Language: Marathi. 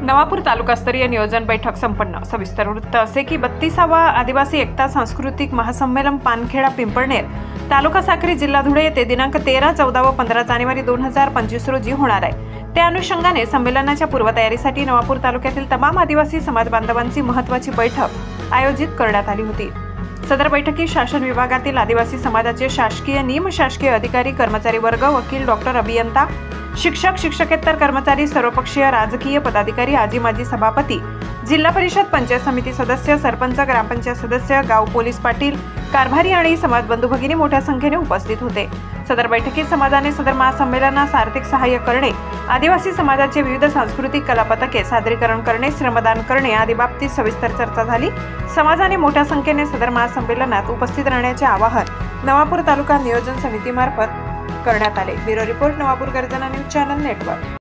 नवापूर तालुकास्तरीय नियोजन बैठक संपन्न। सविस्तर वृत्त असे की 32वा आदिवासी एकता सांस्कृतिक महासंमेलन पानखेडा पिंपळनेर तालुका साक्री जिल्हा धुळे येथे दिनांक 13, 14 व 15 जानेवारी 2025 रोजी होणार आहे। त्या अनुषंगाने संमेलनाच्या पूर्वतयारीसाठी नवापूर तालुक्यातील तमाम आदिवासी समाज बांधवांची महत्त्वाची बैठक आयोजित करण्यात आली होती। सदर बैठकीत शासन विभागातील आदिवासी समाजाचे शासकीय निमशासकीय अधिकारी कर्मचारी वर्ग, वकील, डॉक्टर, अभियंता, शिक्षक, शिक्षकेतर कर्मचारी, सर्वपक्षीय राजकीय पदाधिकारी, आजी माजी सभापती, जिल्हा परिषद, पंचायत समिती सदस्य, सरपंच, ग्रामपंचायत सदस्य, गाव पोलीस पाटील, कारभारी आणि समाज बंधू भगिनी मोठ्या संख्येने उपस्थित होते। सदर बैठकीत समाजाने सदर महासंमेलनास आर्थिक सहाय्य करणे, आदिवासी समाजाचे विविध सांस्कृतिक कलापथके सादरीकरण करणे, श्रमदान करणे आदी बाबतीत सविस्तर चर्चा झाली। समाजाने मोठ्या संख्येने सदर महासंमेलनात उपस्थित राहण्याचे आवाहन नवापूर तालुका नियोजन समितीमार्फत करण्यात आले। ब्युरो रिपोर्ट, नवापूर गर्जना न्यूज चॅनल नेटवर्क।